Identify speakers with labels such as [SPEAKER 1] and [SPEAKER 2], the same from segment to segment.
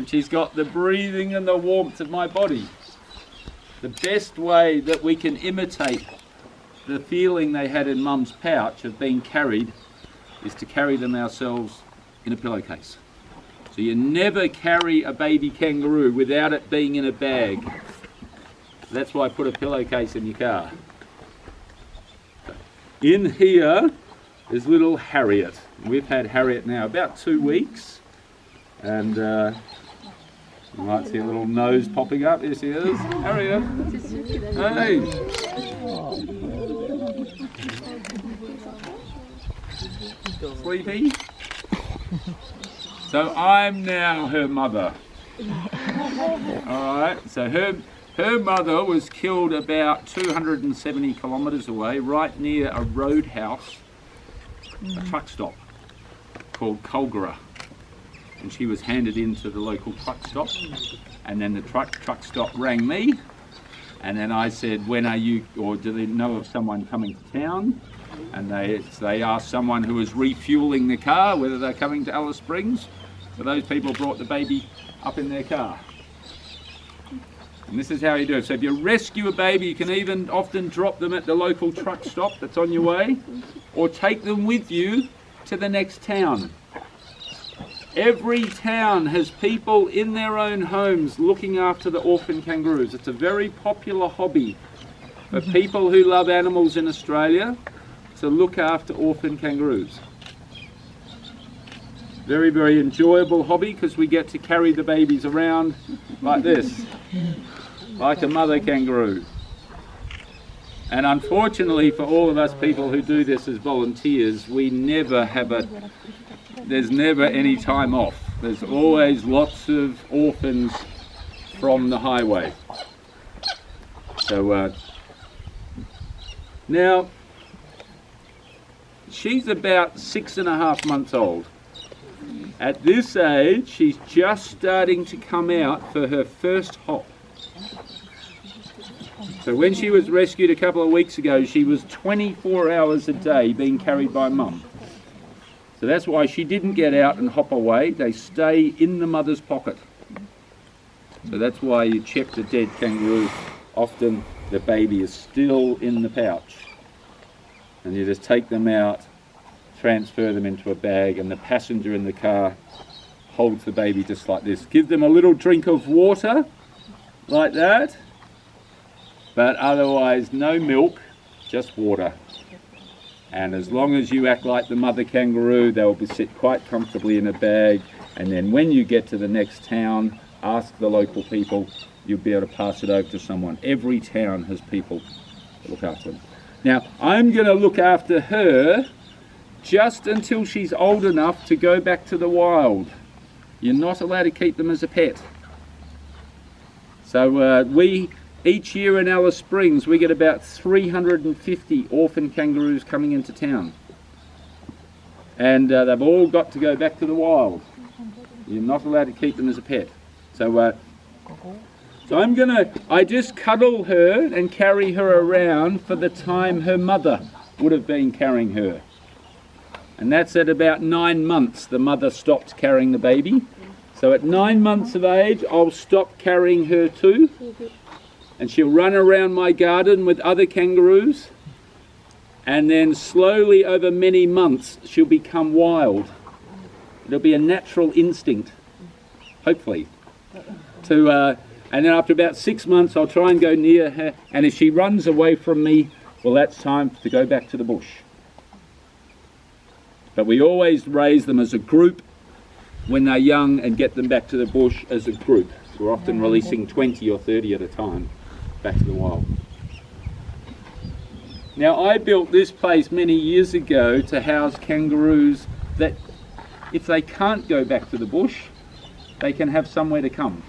[SPEAKER 1] and she's got the breathing and the warmth of my body. The best way that we can imitate the feeling they had in Mum's pouch of being carried is to carry them ourselves in a pillowcase. So you never carry a baby kangaroo without it being in a bag. That's why I put a pillowcase in your car. In here is little Harriet. We've had Harriet now about 2 weeks, and you might see a little nose popping up. Here she is. Harriet. Hey. Sleepy? So I'm now her mother. Alright, so her mother was killed about 270 kilometres away, right near a roadhouse, a truck stop called Brolga. And she was handed into the local truck stop, and then the truck stop rang me, and then I said, when are you, or do they know of someone coming to town? And they asked someone who was refueling the car whether they're coming to Alice Springs. So those people brought the baby up in their car. And this is how you do it. So if you rescue a baby, you can even often drop them at the local truck stop that's on your way, or take them with you to the next town. Every town has people in their own homes looking after the orphan kangaroos. It's a very popular hobby for people who love animals in Australia to look after orphan kangaroos. Very, very enjoyable hobby because we get to carry the babies around like this, like a mother kangaroo. And unfortunately for all of us people who do this as volunteers, we never have there's never any time off. There's always lots of orphans from the highway. So now she's about 6.5 months old. At this age, she's just starting to come out for her first hop. So when she was rescued a couple of weeks ago, she was 24 hours a day being carried by Mum. So that's why she didn't get out and hop away. They stay in the mother's pocket. So that's why you check the dead kangaroo. Often the baby is still in the pouch. And you just take them out, transfer them into a bag, and the passenger in the car holds the baby just like this. Give them a little drink of water, like that. But otherwise, no milk, just water. And as long as you act like the mother kangaroo, they'll sit quite comfortably in a bag. And then when you get to the next town, ask the local people, you'll be able to pass it over to someone. Every town has people that look after them. Now, I'm going to look after her just until she's old enough to go back to the wild. You're not allowed to keep them as a pet. So each year in Alice Springs, we get about 350 orphan kangaroos coming into town. And they've all got to go back to the wild. You're not allowed to keep them as a pet. So I just cuddle her and carry her around for the time her mother would have been carrying her. And that's at about 9 months the mother stopped carrying the baby. So at 9 months of age, I'll stop carrying her too. And she'll run around my garden with other kangaroos, and then slowly over many months she'll become wild. It'll be a natural instinct, hopefully. And then after about 6 months I'll try and go near her, and if she runs away from me, well, that's time to go back to the bush. But we always raise them as a group when they're young and get them back to the bush as a group. We're often releasing 20 or 30 at a time back to the wild. Now, I built this place many years ago to house kangaroos that if they can't go back to the bush, they can have somewhere to come.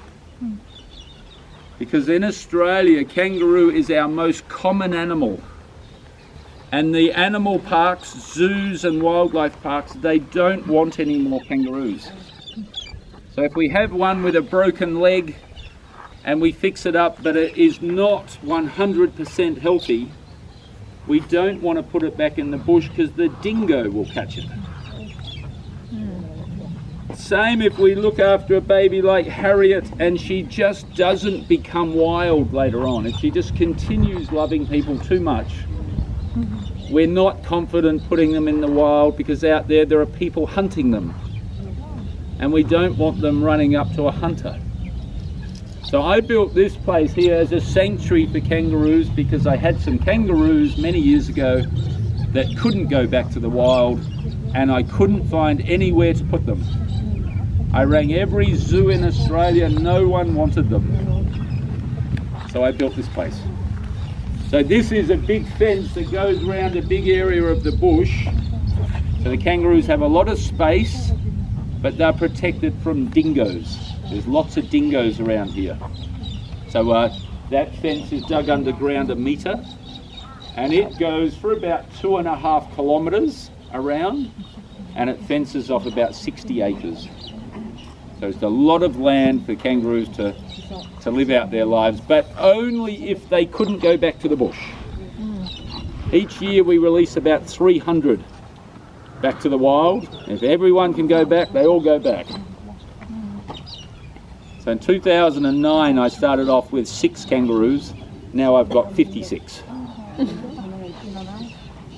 [SPEAKER 1] Because in Australia, kangaroo is our most common animal. And the animal parks, zoos and wildlife parks, they don't want any more kangaroos. So if we have one with a broken leg and we fix it up, but it is not 100% healthy, we don't want to put it back in the bush because the dingo will catch it. Same if we look after a baby like Harriet and she just doesn't become wild later on. If she just continues loving people too much, we're not confident putting them in the wild, because out there are people hunting them. And we don't want them running up to a hunter. So I built this place here as a sanctuary for kangaroos, because I had some kangaroos many years ago that couldn't go back to the wild, and I couldn't find anywhere to put them. I rang every zoo in Australia, no one wanted them. So I built this place. So this is a big fence that goes around a big area of the bush. So the kangaroos have a lot of space, but they're protected from dingoes. There's lots of dingoes around here. So that fence is dug underground 1 metre, and it goes for about 2.5 kilometres around, and it fences off about 60 acres. So it's a lot of land for kangaroos to live out their lives, but only if they couldn't go back to the bush. Each year we release about 300 back to the wild. If everyone can go back, they all go back. So in 2009 I started off with 6 kangaroos. Now I've got 56.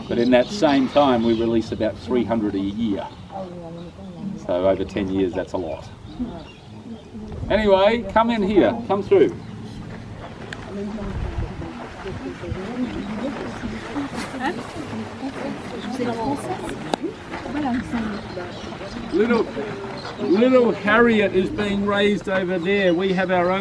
[SPEAKER 1] But in that same time we release about 300 a year. So over 10 years that's a lot. Anyway, come in here, come through. Little Harriet is being raised over there. We have our own